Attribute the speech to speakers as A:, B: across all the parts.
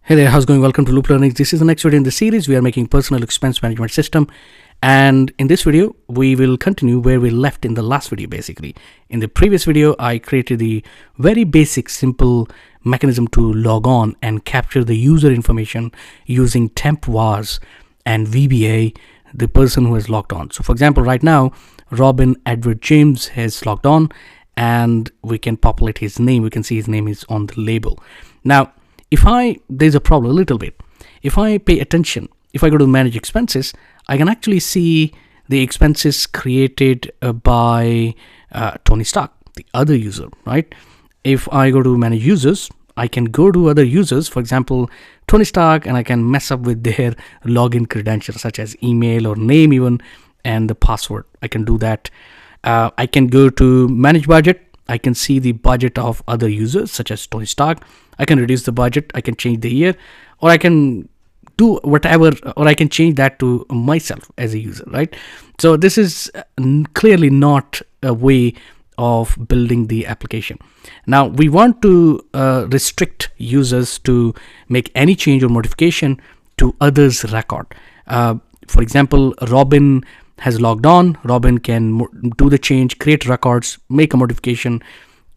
A: Hey there, how's it going? Welcome to Looplearnings. This is the next video in the series. We are making personal expense management system. And in this video, we will continue where we left in the last video, basically. In the previous video, I created the very basic, simple mechanism to log on and capture the user information using TempVars and VBA, the person who has logged on. So for example, right now, Robin Edward James has logged on and we can populate his name. We can see his name is on the label. Now, there's a problem a little bit. If I pay attention, if I go to manage expenses, I can actually see the expenses created by Tony Stark, the other user, right? If I go to manage users, I can go to other users, for example, Tony Stark, and I can mess up with their login credentials, such as email or name even, and the password. I can do that. I can go to manage budget. I can see the budget of other users such as Tony Stark. I can reduce the budget. I can change the year, or I can do whatever, or I can change that to myself as a user, right? So this is clearly not a way of building the application. Now we want to restrict users to make any change or modification to others' record. For example, Robin has logged on. Robin can do the change, create records, make a modification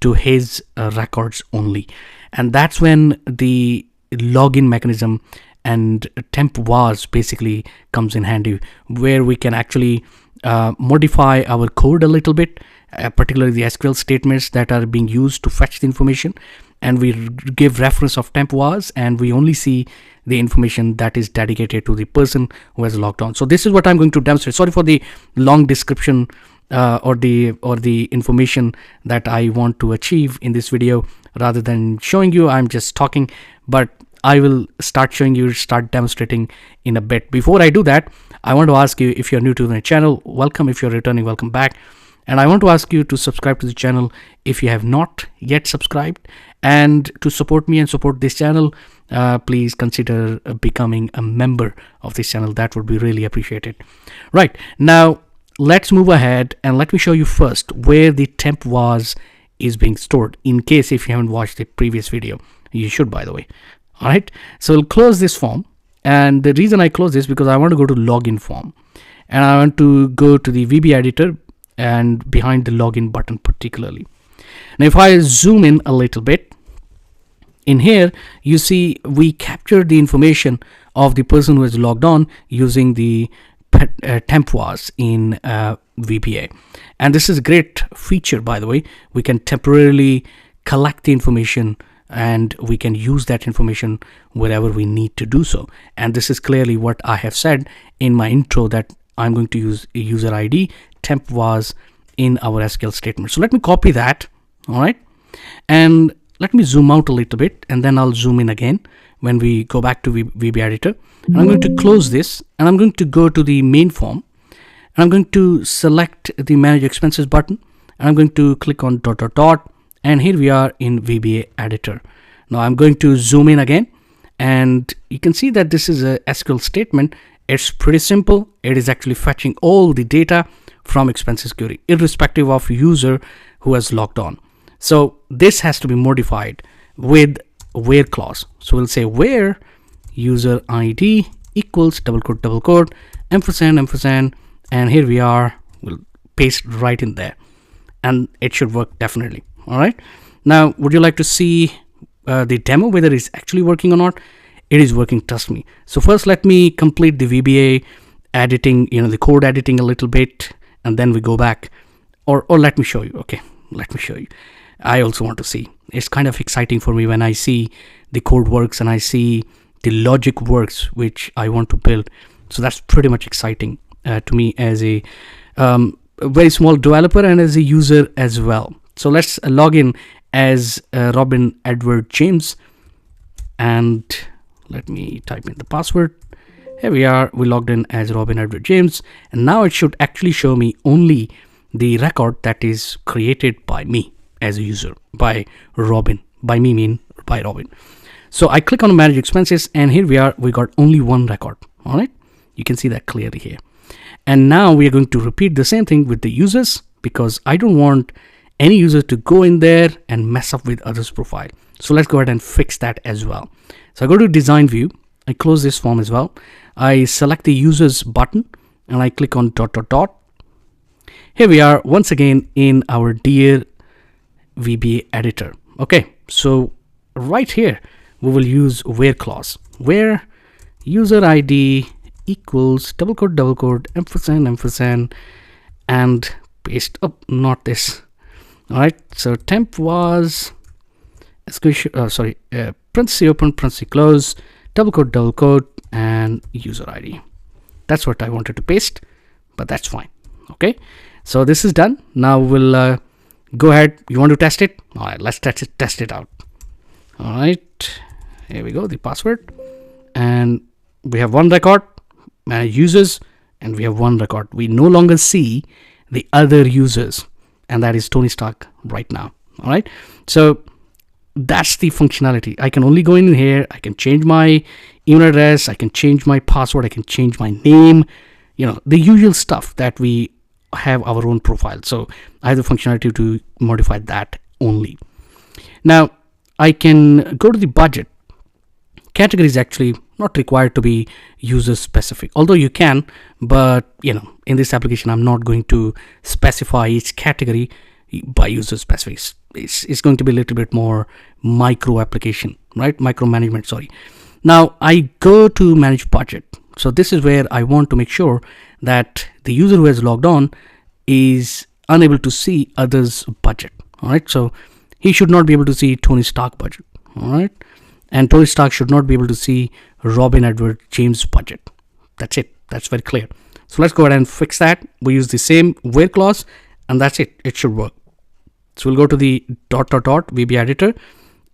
A: to his records only. And that's when the login mechanism and TempVars basically comes in handy, where we can actually modify our code a little bit, particularly the SQL statements that are being used to fetch the information. And we give reference of TempVars, and we only see the information that is dedicated to the person who has logged on. So this is what I'm going to demonstrate. Sorry for the long description or the information that I want to achieve in this video. Rather than showing you, I'm just talking, but I will start showing you, start demonstrating in a bit. Before I do that, I want to ask you, if you're new to the channel, welcome. If you're returning, welcome back. And I want to ask you to subscribe to the channel if you have not yet subscribed. And to support me and support this channel, please consider becoming a member of this channel. That would be really appreciated. Right, now let's move ahead and let me show you first where the TempVars is being stored, in case if you haven't watched the previous video. You should, by the way. All right, so we'll close this form. And the reason I close this because I want to go to login form, and I want to go to the VBA editor and behind the login button particularly. Now if I zoom in a little bit, in here you see we captured the information of the person who has logged on using the TempVars in VBA. And this is a great feature, by the way. We can temporarily collect the information and we can use that information wherever we need to do so. And this is clearly what I have said in my intro, that I'm going to use a user ID TempVars in our SQL statement. So let me copy that. All right, and let me zoom out a little bit, and then I'll zoom in again when we go back to VBA editor. And I'm going to close this, and I'm going to go to the main form, and I'm going to select the manage expenses button, and I'm going to click on ... and here we are in VBA editor. Now I'm going to zoom in again, and you can see that this is a SQL statement. It's pretty simple. It is actually fetching all the data from expenses query, irrespective of user who has logged on. So this has to be modified with where clause. So we'll say where user ID equals ... ampersand, and here we are. We'll paste right in there, and it should work definitely. All right. Now, would you like to see the demo, whether it's actually working or not? It is working, trust me. So first, let me complete the VBA editing, the code editing a little bit, and then we go back. Or let me show you. Okay, let me show you. I also want to see. It's kind of exciting for me when I see the code works and I see the logic works, which I want to build. So that's pretty much exciting to me as a very small developer and as a user as well. So let's log in as Robin Edward James, and let me type in the password. Here we are. We logged in as Robin Edward James, and now it should actually show me only the record that is created by me as a user, by Robin. By me mean by Robin. So I click on manage expenses, and here we are. We got only one record. All right, you can see that clearly here. And now we are going to repeat the same thing with the users, because I don't want any user to go in there and mess up with others' profile. So let's go ahead and fix that as well. So I go to design view, I close this form as well. I select the users button and I click on dot dot dot. Here we are once again in our dear VBA editor. Okay, so right here we will use where clause, where user ID equals double quote ampersand and paste up, not this. All right, so temp was parenthesis open, parenthesis close, double quote and user ID. That's what I wanted to paste, but that's fine. Okay, so this is done. Now we'll go ahead. You want to test it? All right, let's test it out. All right, here we go, the password, and we have one record, manage users, and we have one record. We no longer see the other users, and that is Tony Stark right now. All right, so that's the functionality. I can only go in here, I can change my email address, I can change my password, I can change my name, you know, the usual stuff that we have our own profile. So I have the functionality to modify that only. Now I can go to the budget. Category is actually not required to be user specific, although you can, but you know, in this application I'm not going to specify each category by user specific. It's going to be a little bit more micro application, right? Micromanagement, sorry. Now I go to manage budget. So this is where I want to make sure that the user who has logged on is unable to see others' budget. All right, so he should not be able to see Tony Stark budget. All right, and Tony Stark should not be able to see Robin Edward James budget. That's it. That's very clear. So let's go ahead and fix that. We use the same where clause, and that's it. It should work. So we'll go to the dot dot dot VBA editor,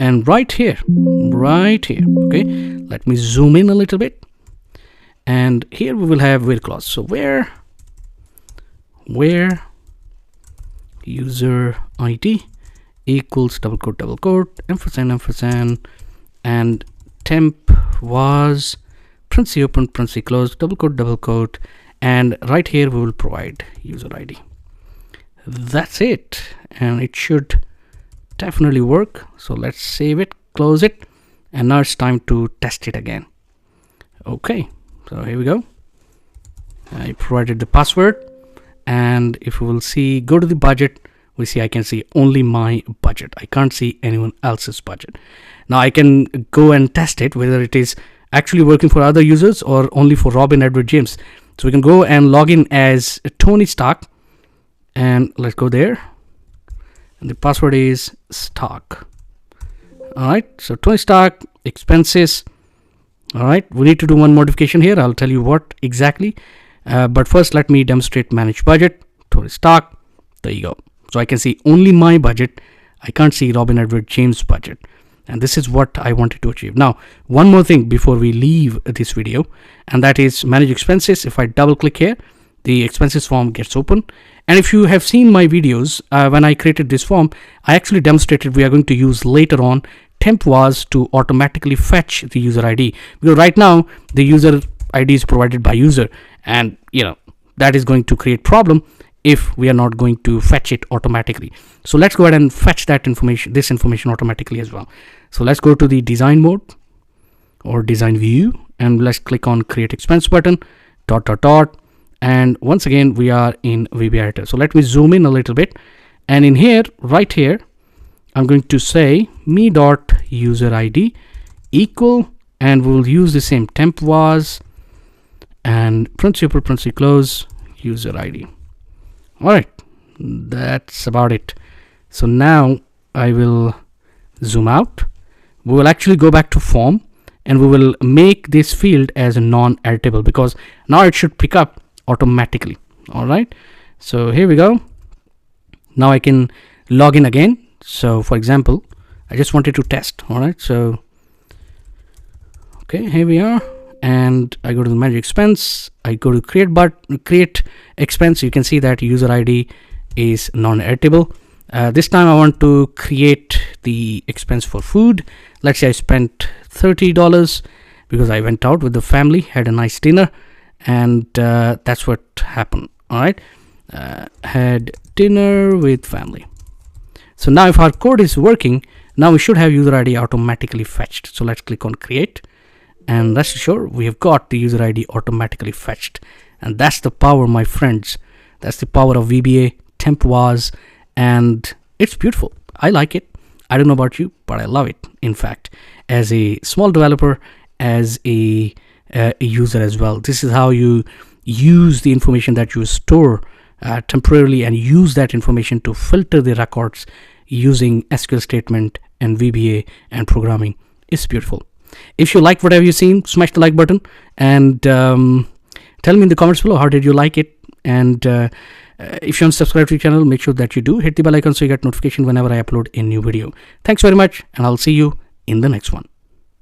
A: and right here, okay, let me zoom in a little bit, and here we will have where clause. So where user ID equals double quote ampersand and temp was parenthesis open, parenthesis close, double quote, and right here we will provide user ID. That's it, and it should definitely work. So let's save it, close it, and now it's time to test it again. Okay, so here we go. I provided the password, and if we will see, go to the budget, we see I can see only my budget. I can't see anyone else's budget. Now I can go and test it whether it is actually working for other users or only for Robin Edward James. So we can go and log in as Tony Stark, and let's go there, and the password is Stark. All right, so Tony Stark expenses. All right, we need to do one modification here. I'll tell you what exactly, but first let me demonstrate manage budget, Tony Stark. There you go. So I can see only my budget. I can't see Robin Edward James budget, and this is what I wanted to achieve. Now one more thing before we leave this video, and that is manage expenses. If I double click here, the expenses form gets open, and if you have seen my videos, when I created this form, I actually demonstrated we are going to use later on TempVars to automatically fetch the user ID, because right now the user ID is provided by user, and you know that is going to create problem if we are not going to fetch it automatically. So let's go ahead and fetch that information, this information automatically as well. So let's go to the design mode or design view, and let's click on create expense button, dot dot dot, and once again we are in VBA editor. So let me zoom in a little bit, and in here, right here, I'm going to say me dot user ID equal, and we'll use the same TempVars and parenthesis close user ID. All right, that's about it. So now I will zoom out. We will actually go back to form, and we will make this field as a non-editable, because now it should pick up automatically. All right, so here we go. Now I can log in again. So for example, I just wanted to test. All right, so okay, here we are, and I go to the manage expense, I go to create expense. You can see that user ID is non-editable. This time I want to create the expense for food. Let's say I spent $30 because I went out with the family, had a nice dinner, and that's what happened. All right, had dinner with family. So now if our code is working, Now we should have user ID automatically fetched. So let's click on create, and rest assured we have got the user ID automatically fetched. And that's the power, my friends. That's the power of VBA TempVars, and it's beautiful. I like it. I don't know about you, but I love it. In fact, as a small developer, as a user as well, this is how you use the information that you store temporarily and use that information to filter the records using SQL statement and VBA and programming. It's beautiful. If you like whatever you've seen, smash the like button, and tell me in the comments below how did you like it. And if you want to subscribe to the channel, make sure that you do hit the bell icon so you get notification whenever I upload a new video. Thanks very much, and I'll see you in the next one.